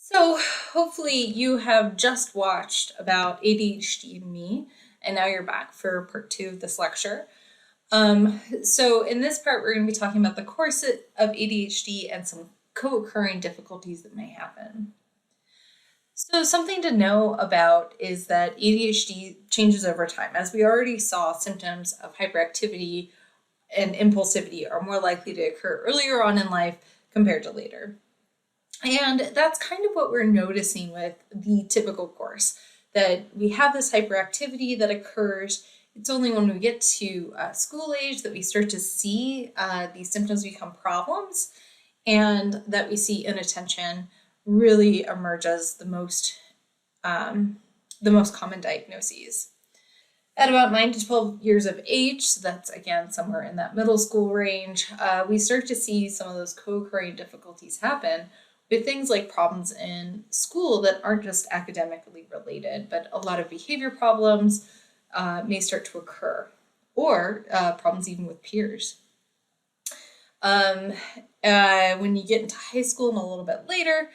So hopefully you have just watched about ADHD and me, and now you're back for part 2 of this lecture. So in this part, we're going to be talking about the course of ADHD and some co-occurring difficulties that may happen. So something to know about is that ADHD changes over time. As we already saw, symptoms of hyperactivity and impulsivity are more likely to occur earlier on in life compared to later. And that's kind of what we're noticing with the typical course, that we have this hyperactivity that occurs. It's only when we get to school age that we start to see these symptoms become problems, and that we see inattention really emerge as the most common diagnoses. At about 9 to 12 years of age, so that's again somewhere in that middle school range, we start to see some of those co-occurring difficulties happen with things like problems in school that aren't just academically related, but a lot of behavior problems may start to occur, or problems even with peers. When you get into high school and a little bit later,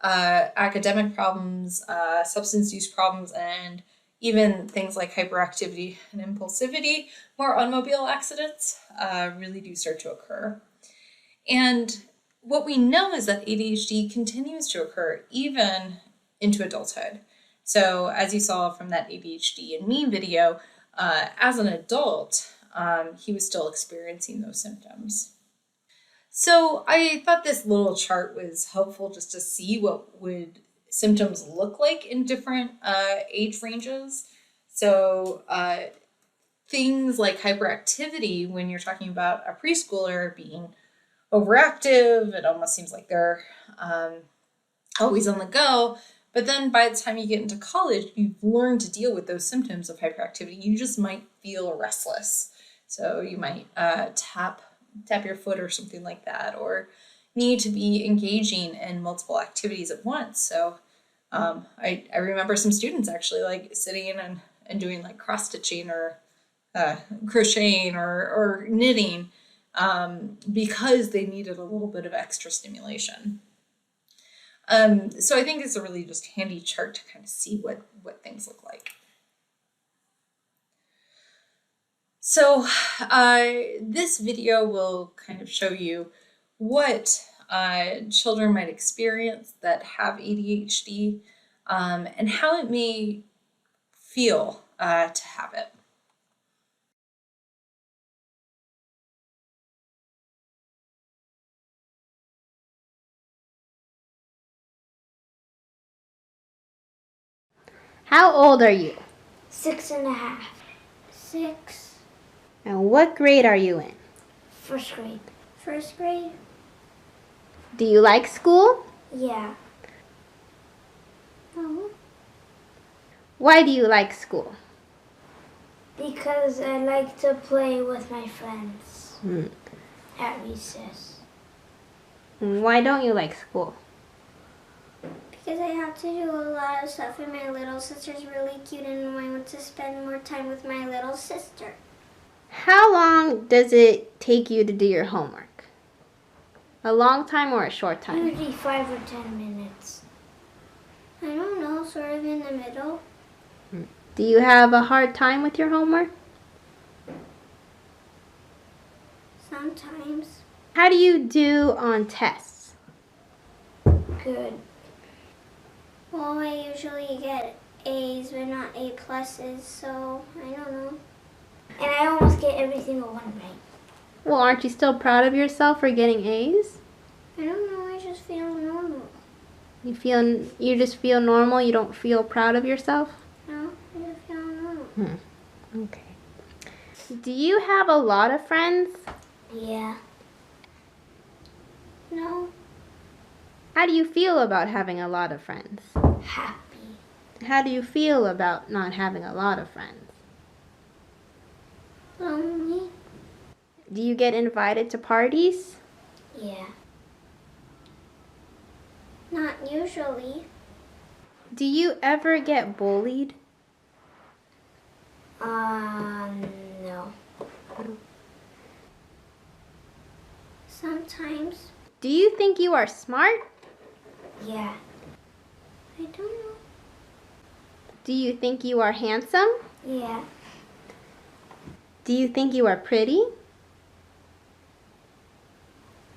academic problems, substance use problems, and even things like hyperactivity and impulsivity, more automobile accidents really do start to occur. And what we know is that ADHD continues to occur even into adulthood. So as you saw from that ADHD and me video, as an adult, he was still experiencing those symptoms. So I thought this little chart was helpful just to see what would symptoms look like in different age ranges. So things like hyperactivity, when you're talking about a preschooler being overactive, it almost seems like they're always on the go. But then by the time you get into college, you've learned to deal with those symptoms of hyperactivity. You just might feel restless. So you might tap your foot or something like that, or need to be engaging in multiple activities at once. So I remember some students actually like sitting and doing like cross stitching or crocheting or knitting because they needed a little bit of extra stimulation. So I think it's a really just handy chart to kind of see what things look like. So this video will kind of show you what children might experience that have ADHD and how it may feel to have it. How old are you? 6.5. 6. And what grade are you in? First grade. First grade? Do you like school? Yeah. No. Why do you like school? Because I like to play with my friends at recess. Why don't you like school? Because I have to do a lot of stuff and my little sister's really cute and I want to spend more time with my little sister. How long does it take you to do your homework? A long time or a short time? Usually 5 or 10 minutes. I don't know, sort of in the middle. Do you have a hard time with your homework? Sometimes. How do you do on tests? Good. Well, I usually get A's, but not A pluses, so I don't know. And I almost get every single one right. Well, aren't you still proud of yourself for getting A's? I don't know, I just feel normal. You just feel normal? You don't feel proud of yourself? No, I just feel normal. Okay. Do you have a lot of friends? Yeah. No. How do you feel about having a lot of friends? Happy. How do you feel about not having a lot of friends? Lonely. Do you get invited to parties? Yeah. Not usually. Do you ever get bullied? No. Sometimes. Do you think you are smart? Yeah. I don't know. Do you think you are handsome? Yeah. Do you think you are pretty?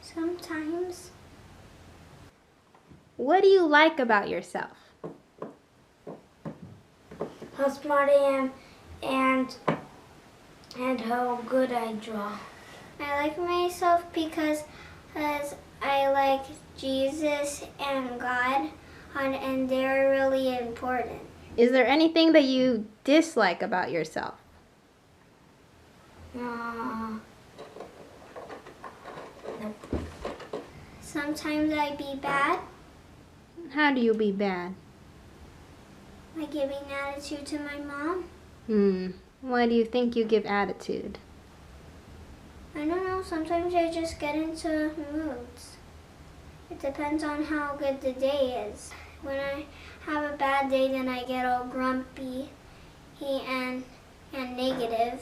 Sometimes. What do you like about yourself? How smart I am and how good I draw. I like myself because I like Jesus and God, and they're really important. Is there anything that you dislike about yourself? Nope. Sometimes I be bad, How do you be bad? like giving attitude to my mom. Why do you think you give attitude? I don't know, sometimes I just get into moods. It depends on how good the day is. When I have a bad day, then I get all grumpy and negative.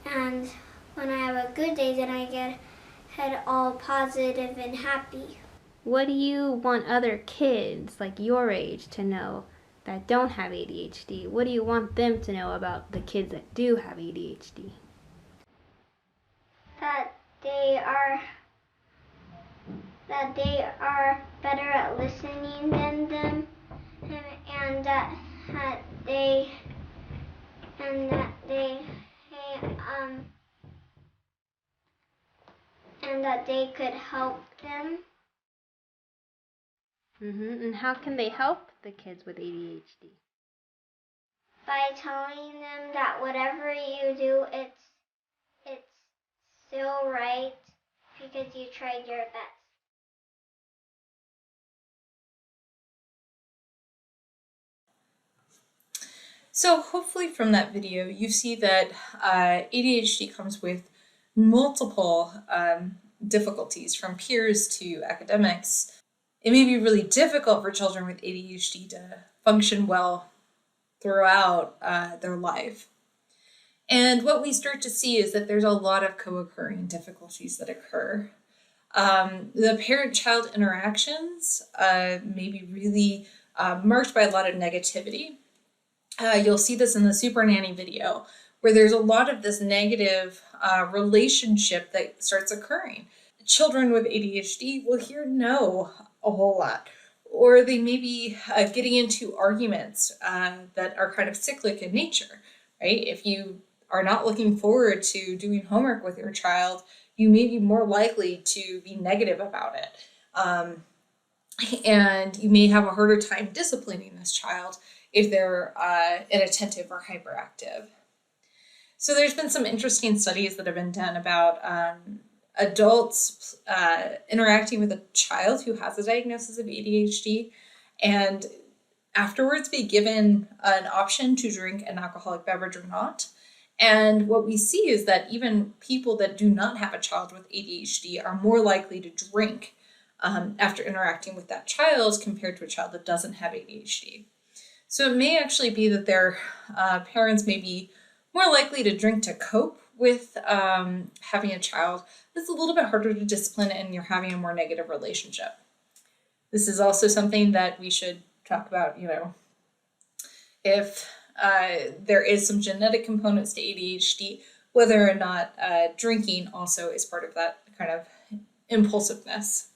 And when I have a good day, then I get all positive and happy. What do you want other kids like your age to know that don't have ADHD? What do you want them to know about the kids that do have ADHD? That they are better at listening than them, and that they um and that they could help them. And how can they help the kids with ADHD? By telling them that whatever you do, it's still right because you tried your best. So hopefully from that video, you see that ADHD comes with multiple difficulties from peers to academics. It may be really difficult for children with ADHD to function well throughout their life. And what we start to see is that there's a lot of co-occurring difficulties that occur. The parent-child interactions may be really marked by a lot of negativity. You'll see this in the Super Nanny video, where there's a lot of this negative relationship that starts occurring. Children with ADHD will hear no a whole lot, or they may be getting into arguments that are kind of cyclic in nature, right? If you are not looking forward to doing homework with your child, you may be more likely to be negative about it. And you may have a harder time disciplining this child if they're inattentive or hyperactive. So there's been some interesting studies that have been done about adults interacting with a child who has a diagnosis of ADHD and afterwards be given an option to drink an alcoholic beverage or not. And what we see is that even people that do not have a child with ADHD are more likely to drink after interacting with that child compared to a child that doesn't have ADHD. So it may actually be that their parents may be more likely to drink to cope with having a child that's a little bit harder to discipline and you're having a more negative relationship. This is also something that we should talk about, if there is some genetic components to ADHD, whether or not drinking also is part of that kind of impulsiveness.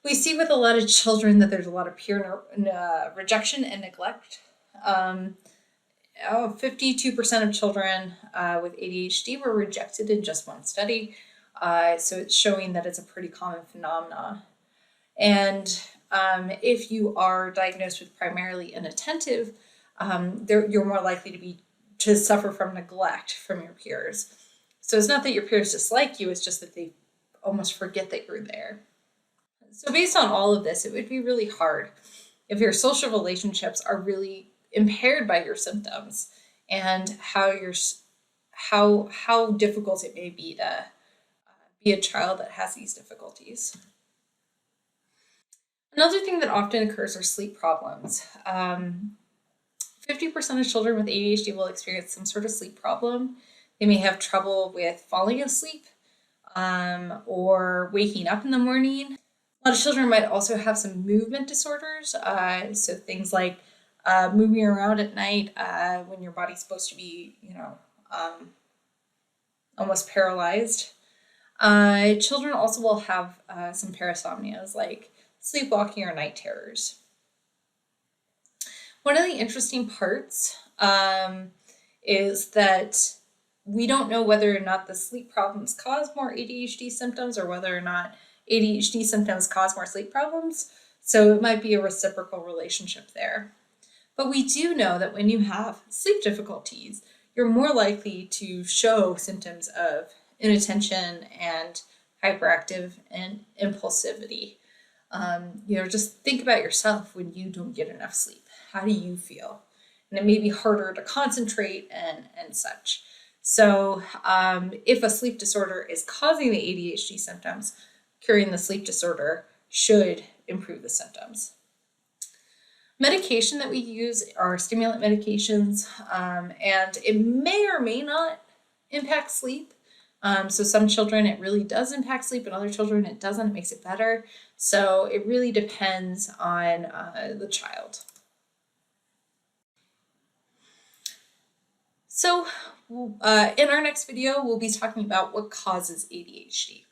We see with a lot of children that there's a lot of peer rejection and neglect. 52% of children with ADHD were rejected in just one study. So it's showing that it's a pretty common phenomenon. And if you are diagnosed with primarily inattentive, you're more likely to suffer from neglect from your peers. So it's not that your peers dislike you, it's just that they almost forget that you're there. So based on all of this, it would be really hard if your social relationships are really impaired by your symptoms and how difficult it may be to be a child that has these difficulties. Another thing that often occurs are sleep problems. 50% of children with ADHD will experience some sort of sleep problem. They may have trouble with falling asleep or waking up in the morning. A lot of children might also have some movement disorders, so things like moving around at night when your body's supposed to be, almost paralyzed. Children also will have some parasomnias like sleepwalking or night terrors. One of the interesting parts is that we don't know whether or not the sleep problems cause more ADHD symptoms or whether or not ADHD symptoms cause more sleep problems. So it might be a reciprocal relationship there. But we do know that when you have sleep difficulties, you're more likely to show symptoms of inattention and hyperactive and impulsivity. Just think about yourself when you don't get enough sleep. How do you feel? And it may be harder to concentrate and such. So if a sleep disorder is causing the ADHD symptoms, curing the sleep disorder should improve the symptoms. Medication that we use are stimulant medications, and it may or may not impact sleep. So some children it really does impact sleep, and other children it doesn't. It makes it better. So it really depends on the child. So in our next video, we'll be talking about what causes ADHD.